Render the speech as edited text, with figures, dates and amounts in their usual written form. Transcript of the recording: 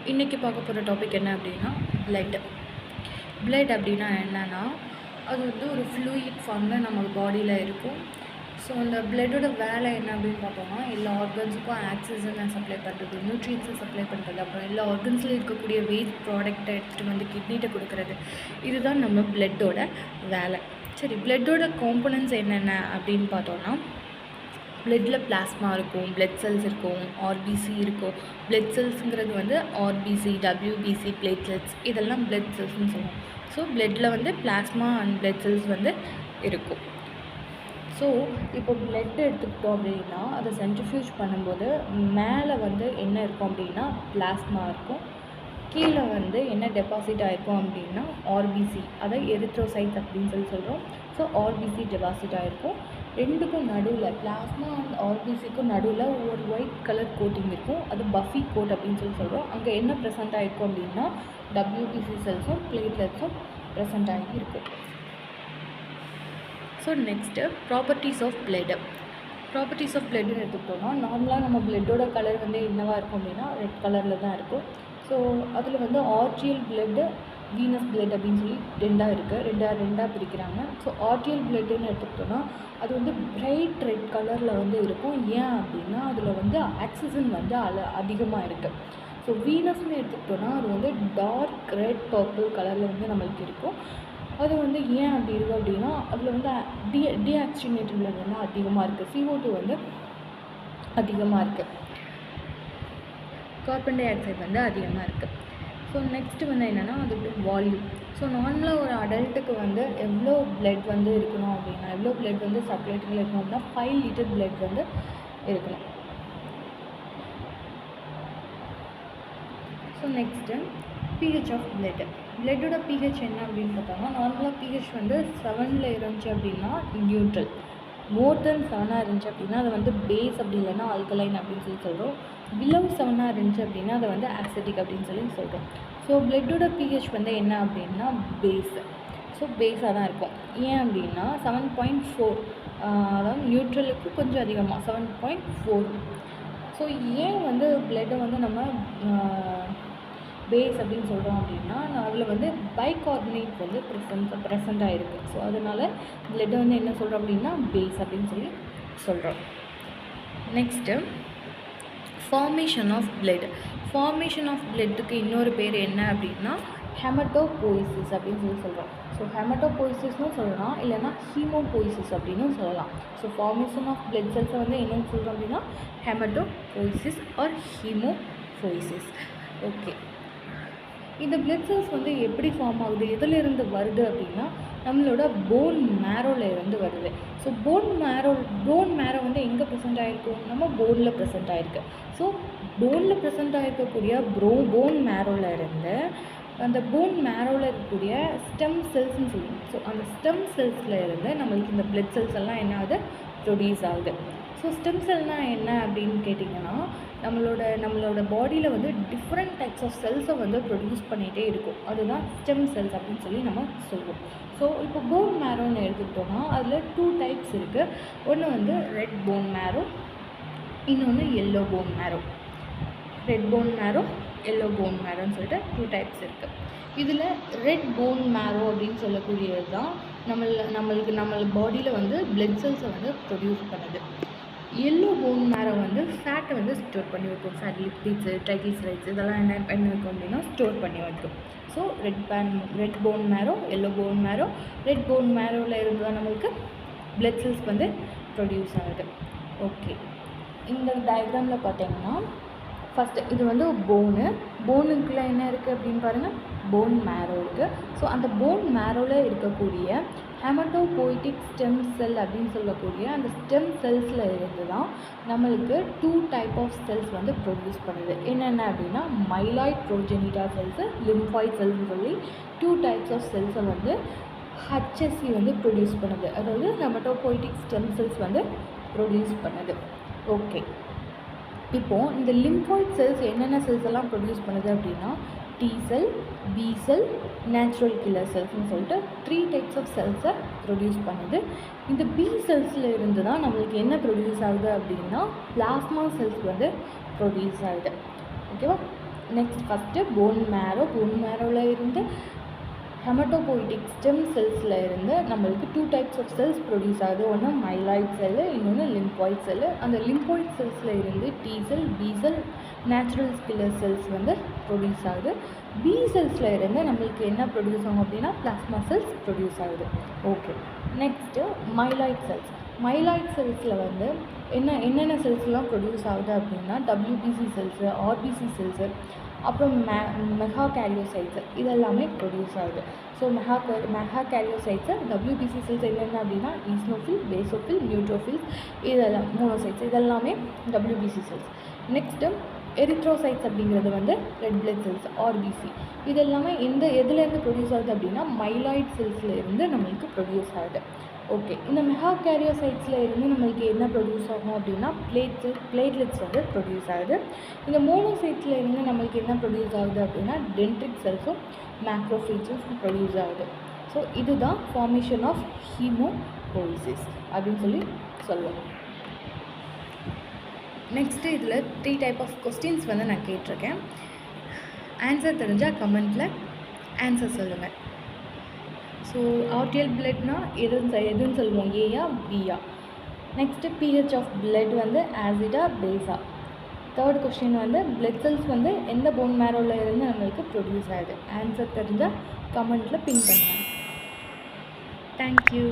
இன்றைக்கி பார்க்க போகிற டாபிக் என்ன அப்படின்னா பிளட் அப்படின்னா என்னென்னா அது வந்து ஒரு ஃப்ளூயிட் ஃபார்மில் நம்ம பாடியில் இருக்கும். ஸோ அந்த பிளட்டோட வேலை என்ன அப்படின்னு பார்த்தோம்னா எல்லா ஆர்கன்ஸுக்கும் ஆக்சிஜனை சப்ளை பண்ணுறது, நியூட்ரியன்ஸை சப்ளை பண்ணுறது, அப்புறம் எல்லா ஆர்கன்ஸில் இருக்கக்கூடிய வேஸ்ட் ப்ராடக்டை எடுத்துகிட்டு வந்து கிட்னிகிட்ட கொடுக்குறது. இதுதான் நம்ம பிளட்டோட வேலை. சரி, பிளட்டோட காம்போனன்ட்ஸ் என்னென்ன அப்படின்னு பார்த்தோன்னா பிளட்டில் பிளாஸ்மா இருக்கும், பிளட் செல்ஸ் இருக்கும், ஆர்பிசி இருக்கும். பிளட் செல்ஸுங்கிறது வந்து ஆர்பிசி, டபிள்யூபிசி, பிளேட்லெட்ஸ் இதெல்லாம் பிளட் செல்ஸ்ன்னு சொல்லுவோம். ஸோ பிளட்டில் வந்து பிளாஸ்மா அண்ட் பிளட் செல்ஸ் வந்து இருக்கும். ஸோ இப்போ பிளட் எடுத்துக்கிட்டோம் அப்படின்னா அதை சென்ட்ரிஃபியூஜ் பண்ணும்போது மேலே வந்து என்ன இருக்கும் அப்படின்னா பிளாஸ்மா இருக்கும், கீழே வந்து என்ன டெபாசிட் ஆகிருக்கும் அப்படின்னா ஆர்பிசி, அதை எரித்ரோசைட்ஸ் அப்படின்னு சொல்கிறோம். ஸோ ஆர்பிசி டெபாசிட் ஆகிருக்கும். ரெண்டுக்கும் நடுவில் பிளாஸ்மா அண்ட் ஆர்பிசிக்கும் நடுவில் ஒரு ஒயிட் கலர் கோட்டிங் இருக்கும், அது பஃபி கோட் அப்படின்னு சொல்கிறோம். அங்கே என்ன ப்ரெசென்ட் ஆகிருக்கும் அப்படின்னா டபிள்யூபிசி செல்ஸும் பிளேட்லெட்ஸும் ப்ரெசென்ட் ஆகி இருக்கும். So next properties of blood. Properties of பிளட்னு எடுத்துக்கிட்டோம்னா நார்மலாக நம்ம பிளட்டோட கலர் வந்து என்னவாக இருக்கும் அப்படின்னா ரெட் கலரில் தான் இருக்கும். ஸோ அதில் வந்து ஆர்ட்ரியல் பிளட்டு, வீனஸ் பிளட் அப்படின்னு சொல்லி ரெண்டாக பிரிக்கிறாங்க. ஸோ ஆர்ட்ரியல் பிளட்டுன்னு எடுத்துக்கிட்டோன்னா அது வந்து பிரைட் ரெட் கலரில் வந்து இருக்கும். ஏன் அப்படின்னா அதில் வந்து ஆக்சிஜன் வந்து அதிகமாக இருக்குது. ஸோ வீனஸ்ன்னு எடுத்துக்கிட்டோன்னா அது வந்து டார்க் ரெட் பர்பிள் கலரில் வந்து நம்மளுக்கு இருக்கும். அது வந்து ஏன் அப்படி இருக்குது அப்படின்னா அதில் வந்து டீஆக்சிஜனேட்டட் பிளட் வந்து அதிகமாக இருக்குது, CO2 வந்து அதிகமாக இருக்குது, கார்பன் டை ஆக்சைடு வந்து அதிகமாக இருக்குது. ஸோ நெக்ஸ்ட்டு வந்து என்னென்னா அதோட வால்யூம். ஸோ நார்மலாக ஒரு அடல்ட்டுக்கு வந்து எவ்வளோ பிளட் வந்து இருக்கணும் அப்படின்னா எவ்வளோ பிளட் வந்து சர்க்குலேட்டிங்கில் இருக்கணும் அப்படின்னா 5 லிட்டர் பிளட் வந்து இருக்கணும். So next pH of blood. பிளட்டோட pH என்ன அப்படின்னு பார்த்தோம்னா நார்மலாக pH வந்து 7ல் இருந்துச்சு அப்படின்னா நியூட்ரல், மோர் தென் 7ஆக இருந்துச்சு அப்படின்னா அதை வந்து பேஸ் அப்படி இல்லைன்னா ஆல்கலைன் அப்படின்னு சொல்லி சொல்கிறோம். பிலோ 7ஆக இருந்துச்சு அப்படின்னா அதை வந்து ஆசிடிக் அப்படின்னு சொல்லி சொல்கிறோம். ஸோ பிளட்டோட pH வந்து என்ன அப்படின்னா பேஸ். ஸோ பேஸாக தான் இருக்கும். ஏன் அப்படின்னா 7.4, அதாவது நியூட்ரலுக்கு கொஞ்சம் அதிகமாக 7.4. ஸோ ஏன் வந்து பிளட்டை வந்து நம்ம பேஸ் அப்படின்னு சொல்கிறோம் அப்படின்னா அதில் வந்து பைகார்பனேட் வந்து ப்ரெசண்ட்டாக இருக்குது. ஸோ அதனால் பிளட்டை வந்து என்ன சொல்கிறோம் அப்படின்னா பேஸ் அப்படின்னு சொல்லி சொல்கிறோம். Next formation of blood. Formation of பிளட்டுக்கு இன்னொரு பேர் என்ன அப்படின்னா ஹெமட்டோபோயிசிஸ் அப்படின்னு சொல்லி சொல்கிறோம். ஸோ ஹெமட்டோபோயிசிஸ்னும் சொல்லலாம், இல்லைன்னா ஹீமோபோயிசிஸ் அப்படின்னும் சொல்லலாம். ஸோ ஃபார்மேஷன் ஆஃப் பிளட் செல்ஸை வந்து என்னென்னு சொல்கிறோம் அப்படின்னா ஹெமட்டோபோயிசிஸ் ஆர் ஹீமோபோயிசிஸ். ஓகே, இந்த பிளட் செல்ஸ் வந்து எப்படி ஃபார்ம் ஆகுது, எதிலிருந்து வருது அப்படின்னா நம்மளோட போன் மேரோவில் இருந்து வருது. ஸோ போன் மேரோ வந்து எங்கே ப்ரெசென்ட் ஆகிருக்கும், நம்ம போனில் ப்ரெசென்ட் ஆகிருக்கு. ஸோ போனில் ப்ரெசென்ட் ஆகிருக்கக்கூடிய போன் மேரோவில் இருந்து அந்த போன் மேரோவில் இருக்கக்கூடிய ஸ்டெம் செல்ஸ்ன்னு சொல்லுவோம். ஸோ அந்த ஸ்டெம் செல்ஸில் இருந்து நம்மளுக்கு இந்த பிளட் செல்ஸ் எல்லாம் என்ன ஆகுது, ப்ரொடியூஸ் ஆகுது. ஸோ ஸ்டெம் செல்னால் என்ன அப்படின்னு கேட்டிங்கன்னா நம்மளோட பாடியில் வந்து டிஃப்ரெண்ட் டைப்ஸ் ஆஃப் செல்ஸை வந்து ப்ரொடியூஸ் பண்ணிகிட்டே இருக்கும். அதுதான் ஸ்டெம் செல்ஸ் அப்படின்னு சொல்லி நம்ம சொல்லுவோம். ஸோ இப்போ போன் மேரோன்னு எடுத்துக்கிட்டோம்னா அதில் 2 டைப்ஸ் இருக்குது. ஒன்று வந்து ரெட் போன் மேரோ, இன்னொன்று yellow bone marrow. Red bone marrow, yellow bone மேரோன்னு சொல்லிட்டு 2 டைப்ஸ் இருக்குது. இதில் ரெட் போன் மேரோ அப்படின்னு சொல்லக்கூடியது தான் நம்ம பாடியில் வந்து பிளட் செல்ஸை வந்து ப்ரொடியூஸ் பண்ணுது. எல்லோ போன் மேரோ வந்து ஃபேட்டை வந்து ஸ்டோர் பண்ணி வைக்கும். ஃபேட், லிப்பிட்ஸு, ட்ரைகிளிசரைட்ஸ் இதெல்லாம் என்ன பண்ணி வைக்கும் அப்படின்னா ஸ்டோர் பண்ணி வைக்கும். So red bone marrow, yellow bone marrow. Red bone மேரோவில் இருந்து தான் நம்மளுக்கு பிளட் செல்ஸ் வந்து ப்ரொடியூஸ் ஆகுது. ஓகே, இந்த டயக்ராமில் பார்த்தீங்கன்னா ஃபஸ்ட்டு இது வந்து போனுக்குள்ளே என்ன இருக்குது அப்படின்னு பாருங்கள், போன் மேரோ இருக்குது. ஸோ அந்த போன் மேரோவில் இருக்கக்கூடிய ஹெமட்டோபோயிட்டிக் ஸ்டெம் செல் அப்படின்னு சொல்லக்கூடிய அந்த ஸ்டெம் செல்ஸில் இருந்து தான் நம்மளுக்கு 2 டைப் ஆஃப் செல்ஸ் வந்து ப்ரொடியூஸ் பண்ணுது. என்னென்ன அப்படின்னா மைலாய்ட் ப்ரோஜெனிட்டா செல்ஸு, லிம்ஃபாய்ட் செல்ஸ்னு சொல்லி 2 டைப்ஸ் ஆஃப் செல்ஸை வந்து HSC வந்து ப்ரொடியூஸ் பண்ணுது. அதாவது ஹெமட்டோபோயிட்டிக் ஸ்டெம் செல்ஸ் வந்து ப்ரொடியூஸ் பண்ணுது. ஓகே, இப்போது இந்த லிம்ஃபாய்ட் செல்ஸ் என்னென்ன செல்ஸ் எல்லாம் ப்ரொடியூஸ் பண்ணுது அப்படின்னா T செல், B செல், நேச்சுரல் கில்லர் செல்ஸ்னு சொல்லிட்டு 3 டைப்ஸ் ஆஃப் செல்ஸை ப்ரொடியூஸ் பண்ணுது. இந்த B செல்ஸில் இருந்து தான் நம்மளுக்கு என்ன ப்ரொடியூஸ் ஆகுது அப்படின்னா பிளாஸ்மா செல்ஸ் வந்து ப்ரொடியூஸ் ஆகுது. ஓகேவா? நெக்ஸ்ட் ஃபஸ்ட்டு போன் மேரோவில் இருந்து ஹெமட்டோபோய்டிக் ஸ்டெம் செல்ஸில் இருந்து நம்மளுக்கு 2 டைப்ஸ் ஆஃப் செல்ஸ் ப்ரொடியூஸ் ஆகுது. ஒன்று மைலாய்ட் செல்லு, இன்னொன்று லிம்போய்ட் செல்லு. அந்த லிம்போய்ட் செல்ஸில் இருந்து டி செல், பி செல், நேச்சுரல் கில்லர் செல்ஸ் வந்து ப்ரொடியூஸ் ஆகுது. பி செல்ஸில் இருந்து நம்மளுக்கு என்ன ப்ரொடியூஸ் ஆகும் அப்படின்னா பிளாஸ்மா செல்ஸ் ப்ரொடியூஸ் ஆகுது. ஓகே, நெக்ஸ்ட்டு மைலாய்ட் செல்ஸில் வந்து என்னென்ன செல்ஸ்லாம் ப்ரொடியூஸ் ஆகுது அப்படின்னா WBC செல்ஸு, RBC செல்ஸு, அப்புறம் மெகா கேரியோசைட்ஸு இதெல்லாமே ப்ரொடியூஸ் ஆகுது. ஸோ மெகா கேரியோசைட்ஸு WBC செல்ஸ் என்னென்ன அப்படின்னா ஈஸ்னோஃபில், பேசோஃபில், நியூட்ரோஃபில்ஸ், இதெல்லாம் மோனோசைட்ஸ் இதெல்லாமே WBC செல்ஸ். நெக்ஸ்ட்டு எரித்ரோசைட்ஸ் அப்படிங்கிறது வந்து ரெட் பிளட் செல்ஸ், RBC. இது எல்லாமே எதுலேருந்து ப்ரொடியூஸ் ஆகுது அப்படின்னா மைலாய்ட் செல்ஸில் இருந்து நம்மளுக்கு ப்ரொடியூஸ் ஆகுது. ஓகே, இந்த மெகா கேரியோசைட்ஸில் இருந்து நம்மளுக்கு என்ன ப்ரொடியூஸ் ஆகும் அப்படின்னா பிளேட்லெட்ஸ் வந்து ப்ரொடியூஸ் ஆகுது. இந்த மோனோசைட்ஸில் இருந்து நம்மளுக்கு என்ன ப்ரொடியூஸ் ஆகுது அப்படின்னா டென்ட்ரிக் செல்ஸும் மேக்ரோஃபேஜும் ப்ரொடியூஸ் ஆகுது. ஸோ இதுதான் ஃபார்மேஷன் ஆஃப் ஹீமோபோய்சிஸ் அப்படின்னு சொல்லுவோம். நெக்ஸ்ட்டு இதில் 3 டைப் ஆஃப் கொஸ்டின்ஸ் வந்து நான் கேட்டிருக்கேன். ஆன்சர் தெரிஞ்சால் கமெண்ட்டில் ஆன்சர் சொல்லுங்கள். ஸோ ஆர்டிஎல் பிளட்னா எதுன்னு சொல்லுவோம், ஏயா பியா. நெக்ஸ்ட்டு pH ஆஃப் பிளட் வந்து ஆசிடா பேஸா. தேர்ட் கொஸ்டின் வந்து பிளட் செல்ஸ் வந்து எந்த போன் மேரோவில் இருந்து நம்மளுக்கு ப்ரொடியூஸ் ஆகுது. ஆன்சர் தெரிஞ்சால் கமெண்ட்டில் பின் பண்ணுங்கள். தேங்க்யூ.